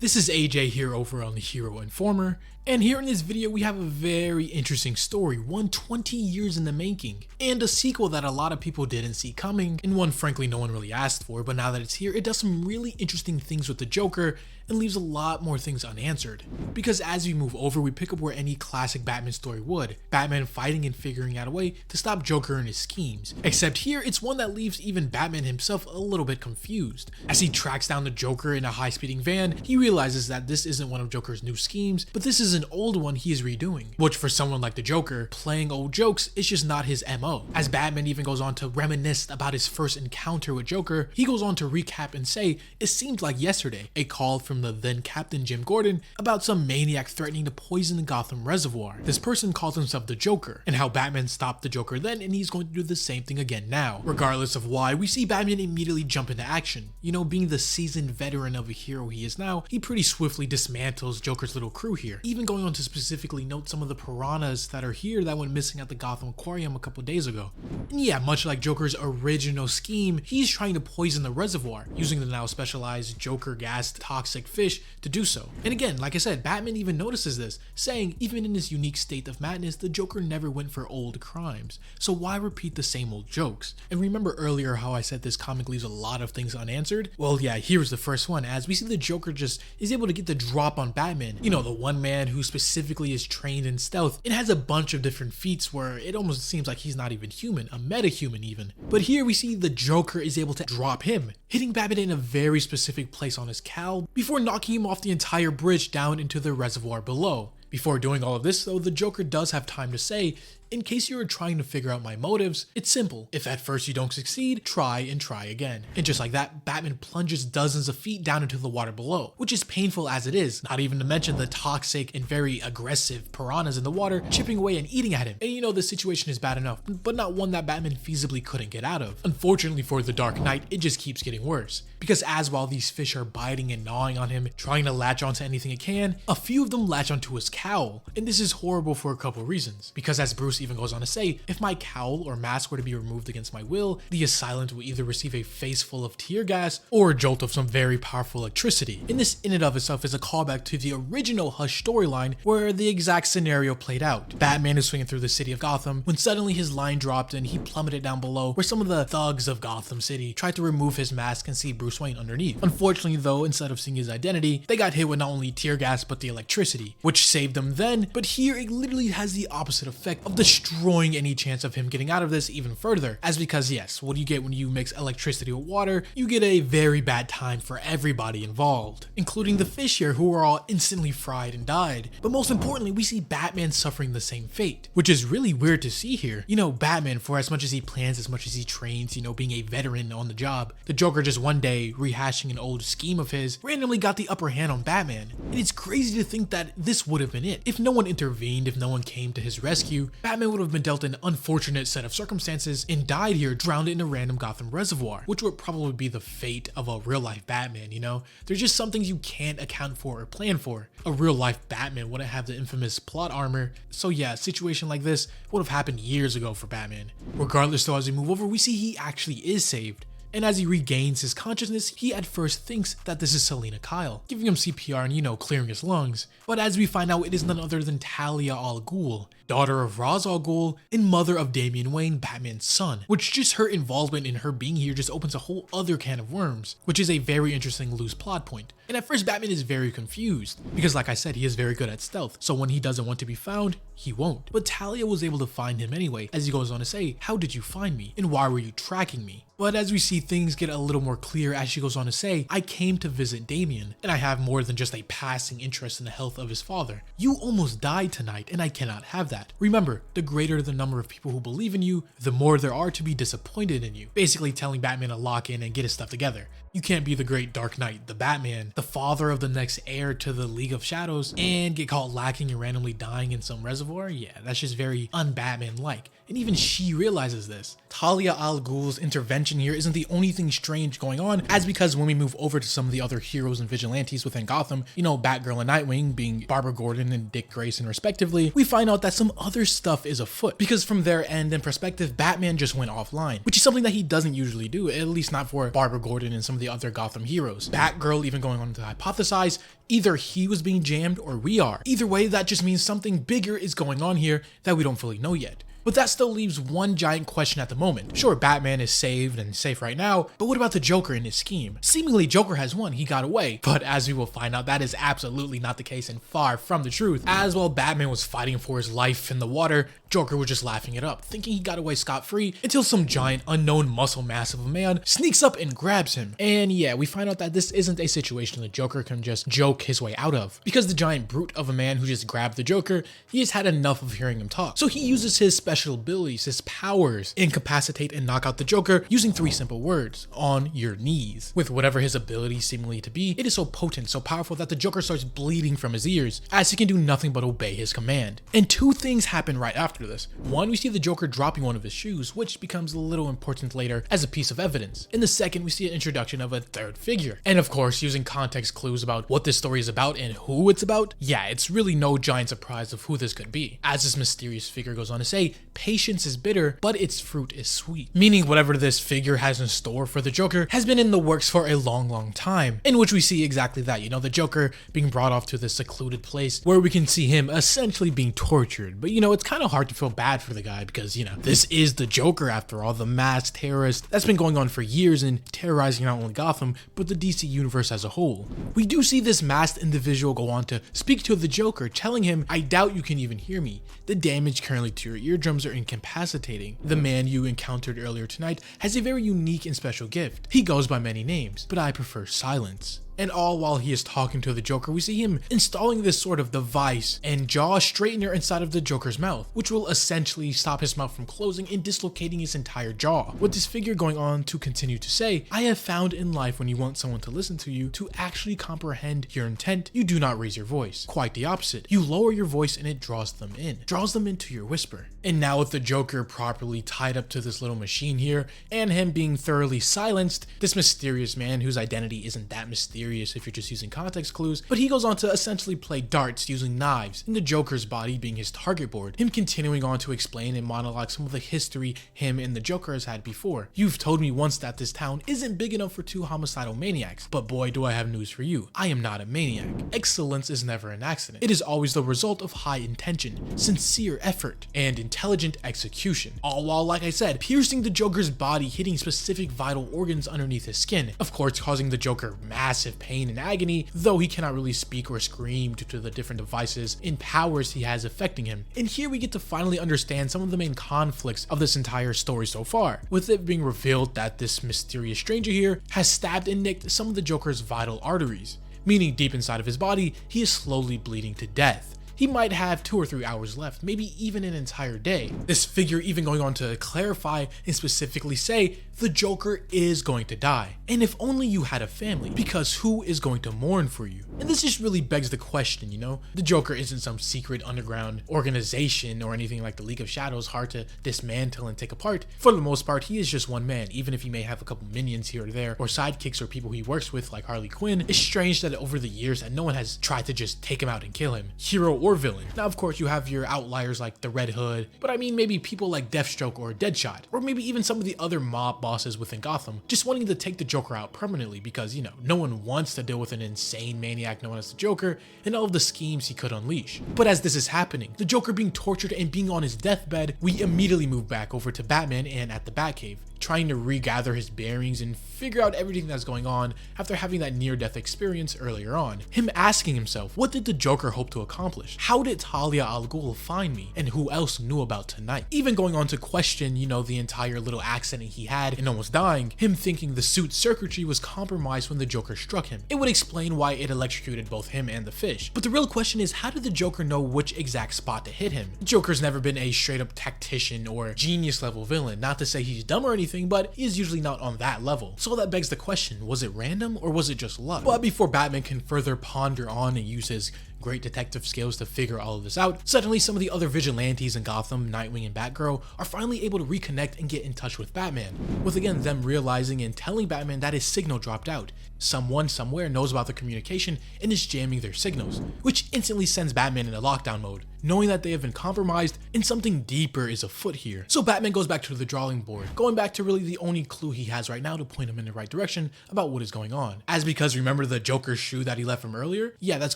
This is AJ here over on the Hero Informer, and here in this video we have a very interesting story, one 20 years in the making, and a sequel that a lot of people didn't see coming, and one frankly no one really asked for, but now that it's here, it does some really interesting things with the Joker, and leaves a lot more things unanswered. Because as we move over, we pick up where any classic Batman story would, Batman fighting and figuring out a way to stop Joker and his schemes. Except here, it's one that leaves even Batman himself a little bit confused. As he tracks down the Joker in a high-speeding van, he realizes that this isn't one of Joker's new schemes, but this is an old one he is redoing. Which for someone like the Joker, playing old jokes is just not his MO. As Batman even goes on to reminisce about his first encounter with Joker, he goes on to recap and say, it seemed like yesterday, a call from the then Captain Jim Gordon about some maniac threatening to poison the Gotham reservoir. This person calls himself the Joker, and how Batman stopped the Joker then, and he's going to do the same thing again now. Regardless of why, we see Batman immediately jump into action. You know, being the seasoned veteran of a hero he is now, he pretty swiftly dismantles Joker's little crew here, even going on to specifically note some of the piranhas that are here that went missing at the Gotham Aquarium a couple days ago. And yeah, much like Joker's original scheme, he's trying to poison the reservoir, using the now specialized Joker gassed toxic fish to do so. And again, like I said, Batman even notices this, saying even in his unique state of madness, the Joker never went for old crimes, so why repeat the same old jokes? And remember earlier how I said this comic leaves a lot of things unanswered? Well yeah, here's the first one, as we see the Joker just is able to get the drop on Batman. You know, the one man who specifically is trained in stealth. It has a bunch of different feats where it almost seems like he's not even human, a meta-human even. But here we see the Joker is able to drop him, hitting Batman in a very specific place on his cowl before knocking him off the entire bridge down into the reservoir below. Before doing all of this though, the Joker does have time to say, in case you were trying to figure out my motives, it's simple. If at first you don't succeed, try and try again. And just like that, Batman plunges dozens of feet down into the water below, which is painful as it is, not even to mention the toxic and very aggressive piranhas in the water chipping away and eating at him. And you know, the situation is bad enough, but not one that Batman feasibly couldn't get out of. Unfortunately for the Dark Knight, it just keeps getting worse. Because as while these fish are biting and gnawing on him, trying to latch onto anything it can, a few of them latch onto his cowl. And this is horrible for a couple reasons. Because as Bruce even goes on to say, if my cowl or mask were to be removed against my will, the assailant will either receive a face full of tear gas or a jolt of some very powerful electricity. And this in and of itself is a callback to the original Hush storyline where the exact scenario played out. Batman is swinging through the city of Gotham when suddenly his line dropped and he plummeted down below, where some of the thugs of Gotham City tried to remove his mask and see Bruce Wayne underneath. Unfortunately though, instead of seeing his identity, they got hit with not only tear gas but the electricity, which saved them then, but here it literally has the opposite effect of destroying any chance of him getting out of this even further. As because yes, what do you get when you mix electricity with water? You get a very bad time for everybody involved, including the fish here who are all instantly fried and died. But most importantly, we see Batman suffering the same fate, which is really weird to see here. You know, Batman, for as much as he plans, as much as he trains, you know, being a veteran on the job, the Joker just one day, rehashing an old scheme of his, randomly got the upper hand on Batman. And it's crazy to think that this would have been it. If no one intervened, if no one came to his rescue, Batman would have been dealt an unfortunate set of circumstances and died here, drowned in a random Gotham reservoir, which would probably be the fate of a real life Batman, you know? There's just some things you can't account for or plan for. A real life Batman wouldn't have the infamous plot armor, so yeah, a situation like this would have happened years ago for Batman. Regardless though, as we move over, we see he actually is saved. And as he regains his consciousness, he at first thinks that this is Selina Kyle, giving him CPR and, you know, clearing his lungs. But as we find out, it is none other than Talia al Ghul, daughter of Ra's al Ghul and mother of Damian Wayne, Batman's son, which just her involvement in her being here just opens a whole other can of worms, which is a very interesting loose plot point. And at first Batman is very confused, because like I said, he is very good at stealth, so when he doesn't want to be found, he won't. But Talia was able to find him anyway, as he goes on to say, how did you find me, and why were you tracking me? But as we see things get a little more clear as she goes on to say, I came to visit Damian, and I have more than just a passing interest in the health of his father. You almost died tonight, and I cannot have that. Remember, the greater the number of people who believe in you, the more there are to be disappointed in you. Basically telling Batman to lock in and get his stuff together. You can't be the great Dark Knight, the Batman, the father of the next heir to the League of Shadows, and get caught lacking and randomly dying in some reservoir. Yeah, that's just very un-Batman-like. And even she realizes this. Talia al Ghul's intervention here isn't the only thing strange going on, as because when we move over to some of the other heroes and vigilantes within Gotham, Batgirl and Nightwing being Barbara Gordon and Dick Grayson respectively, we find out that some other stuff is afoot, because from their end and perspective, Batman just went offline, which is something that he doesn't usually do, at least not for Barbara Gordon and some of the other Gotham heroes. Batgirl even going on to hypothesize either he was being jammed or we are. Either way, that just means something bigger is going on here that we don't fully know yet. But that still leaves one giant question at the moment. Sure, Batman is saved and safe right now, but what about the Joker in his scheme? Seemingly Joker has won, he got away, but as we will find out, that is absolutely not the case and far from the truth. As while Batman was fighting for his life in the water, Joker was just laughing it up, thinking he got away scot-free, until some giant unknown muscle mass of a man sneaks up and grabs him. And yeah, we find out that this isn't a situation the Joker can just joke his way out of, because the giant brute of a man who just grabbed the Joker, he has had enough of hearing him talk. So he uses his special abilities, his powers, incapacitate and knock out the Joker using 3 simple words: on your knees. With whatever his ability seemingly to be, it is so potent, so powerful that the Joker starts bleeding from his ears, as he can do nothing but obey his command. And 2 things happen right after this. One, we see the Joker dropping one of his shoes, which becomes a little important later as a piece of evidence. In the second, we see an introduction of a third figure. And of course, using context clues about what this story is about and who it's about, yeah, it's really no giant surprise of who this could be. As this mysterious figure goes on to say, patience is bitter, but its fruit is sweet. Meaning whatever this figure has in store for the Joker has been in the works for a long time, in which we see exactly that, the Joker being brought off to this secluded place where we can see him essentially being tortured. But it's kind of hard to feel bad for the guy because, this is the Joker after all, the masked terrorist that's been going on for years and terrorizing not only Gotham, but the DC universe as a whole. We do see this masked individual go on to speak to the Joker, telling him, "I doubt you can even hear me. The damage currently to your eardrums are incapacitating. The man you encountered earlier tonight has a very unique and special gift. He goes by many names, but I prefer silence." And all while he is talking to the Joker, we see him installing this sort of device and jaw straightener inside of the Joker's mouth, which will essentially stop his mouth from closing and dislocating his entire jaw. With this figure going on to continue to say, "I have found in life when you want someone to listen to you, to actually comprehend your intent, you do not raise your voice. Quite the opposite. You lower your voice and it draws them into your whisper." And now with the Joker properly tied up to this little machine here, and him being thoroughly silenced, this mysterious man whose identity isn't that mysterious if you're just using context clues, but he goes on to essentially play darts using knives, in the Joker's body being his target board, him continuing on to explain and monologue some of the history him and the Joker has had before. "You've told me once that this town isn't big enough for 2 homicidal maniacs, but boy do I have news for you. I am not a maniac. Excellence is never an accident. It is always the result of high intention, sincere effort, and intelligent execution." All while, like I said, piercing the Joker's body, hitting specific vital organs underneath his skin, of course causing the Joker massive pain and agony, though he cannot really speak or scream due to the different devices and powers he has affecting him. And here we get to finally understand some of the main conflicts of this entire story so far, with it being revealed that this mysterious stranger here has stabbed and nicked some of the Joker's vital arteries, meaning deep inside of his body, he is slowly bleeding to death. He might have 2 or 3 hours left, maybe even an entire day. This figure even going on to clarify and specifically say, the Joker is going to die. And if only you had a family, because who is going to mourn for you? And this just really begs the question, The Joker isn't some secret underground organization or anything like the League of Shadows hard to dismantle and take apart. For the most part, he is just one man, even if he may have a couple minions here or there, or sidekicks or people he works with like Harley Quinn. It's strange that over the years that no one has tried to just take him out and kill him, hero or villain. Now, of course, you have your outliers like the Red Hood, but I mean maybe people like Deathstroke or Deadshot, or maybe even some of the other mob bosses within Gotham, just wanting to take the Joker out permanently because, no one wants to deal with an insane maniac known as the Joker and all of the schemes he could unleash. But as this is happening, the Joker being tortured and being on his deathbed, we immediately move back over to Batman and at the Batcave, trying to regather his bearings and figure out everything that's going on after having that near-death experience earlier on. Him asking himself, what did the Joker hope to accomplish? How did Talia al Ghul find me? And who else knew about tonight? Even going on to question, the entire little accident he had and almost dying, him thinking the suit's circuitry was compromised when the Joker struck him. It would explain why it electrocuted both him and the fish. But the real question is, how did the Joker know which exact spot to hit him? The Joker's never been a straight-up tactician or genius level villain, not to say he's dumb or anything, but he is usually not on that level. So that begs the question, was it random or was it just luck? But before Batman can further ponder on and use his great detective skills to figure all of this out, suddenly some of the other vigilantes in Gotham, Nightwing and Batgirl, are finally able to reconnect and get in touch with Batman, with again them realizing and telling Batman that his signal dropped out. Someone somewhere knows about the communication and is jamming their signals, which instantly sends Batman into lockdown mode, knowing that they have been compromised and something deeper is afoot here. So Batman goes back to the drawing board, going back to really the only clue he has right now to point him in the right direction about what is going on. As because remember the Joker's shoe that he left from earlier? Yeah, that's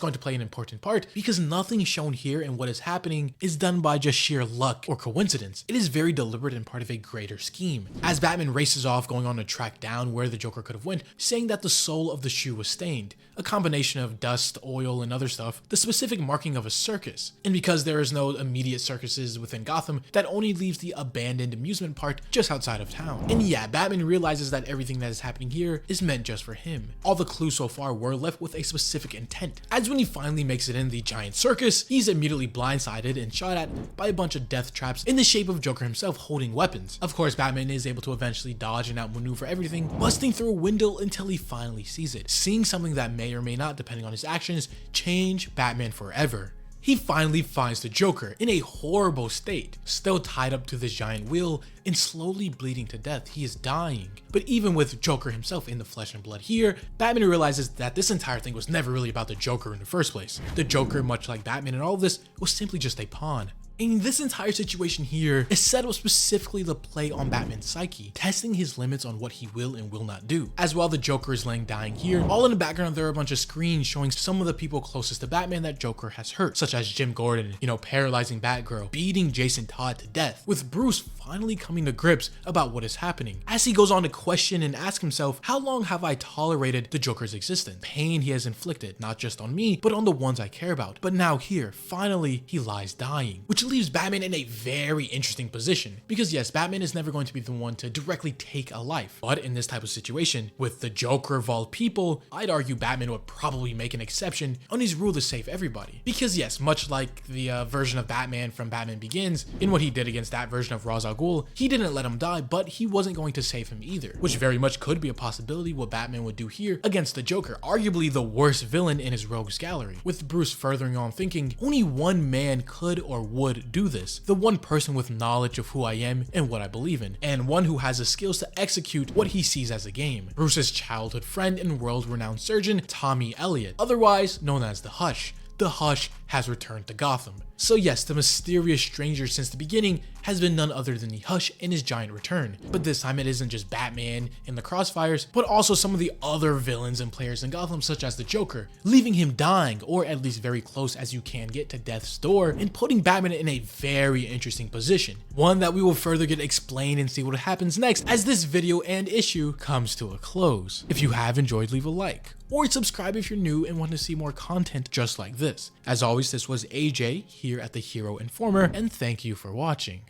going to play an important part because nothing shown here and what is happening is done by just sheer luck or coincidence. It is very deliberate and part of a greater scheme. As Batman races off going on to track down where the Joker could have went, saying that the sole of the shoe was stained, a combination of dust, oil, and other stuff, the specific marking of a circus. And because there is no immediate circuses within Gotham, that only leaves the abandoned amusement park just outside of town. And yeah, Batman realizes that everything that is happening here is meant just for him. All the clues so far were left with a specific intent, as when he finally makes it in the giant circus, he's immediately blindsided and shot at by a bunch of death traps in the shape of Joker himself holding weapons. Of course, Batman is able to eventually dodge and outmaneuver everything, busting through a window until he finally sees it, seeing something that may or may not, depending on his actions, change Batman forever. He finally finds the Joker in a horrible state, still tied up to this giant wheel and slowly bleeding to death. He is dying. But even with Joker himself in the flesh and blood here, Batman realizes that this entire thing was never really about the Joker in the first place. The Joker, much like Batman and all of this, was simply just a pawn. And this entire situation here is set up specifically to play on Batman's psyche, testing his limits on what he will and will not do. As while the Joker is laying dying here, all in the background there are a bunch of screens showing some of the people closest to Batman that Joker has hurt, such as Jim Gordon, paralyzing Batgirl, beating Jason Todd to death, with Bruce finally coming to grips about what is happening. As he goes on to question and ask himself, how long have I tolerated the Joker's existence? Pain he has inflicted, not just on me, but on the ones I care about. But now here, finally, he lies dying, which leaves Batman in a very interesting position. Because yes, Batman is never going to be the one to directly take a life. But in this type of situation, with the Joker of all people, I'd argue Batman would probably make an exception on his rule to save everybody. Because yes, much like the version of Batman from Batman Begins, in what he did against that version of Ra's al Ghul, he didn't let him die, but he wasn't going to save him either. Which very much could be a possibility what Batman would do here against the Joker, arguably the worst villain in his rogues gallery. With Bruce furthering on thinking, only one man could or would do this. The one person with knowledge of who I am and what I believe in, and one who has the skills to execute what he sees as a game. Bruce's childhood friend and world-renowned surgeon, Tommy Elliot, otherwise known as the Hush. The Hush has returned to Gotham. So yes, the mysterious stranger since the beginning has been none other than the Hush in his giant return. But this time it isn't just Batman in the crossfires, but also some of the other villains and players in Gotham such as the Joker, leaving him dying, or at least very close as you can get to death's door, and putting Batman in a very interesting position. One that we will further get explained and see what happens next as this video and issue comes to a close. If you have enjoyed, leave a like, or subscribe if you're new and want to see more content just like this. As always, this was AJ here at the Hero Informer, and thank you for watching.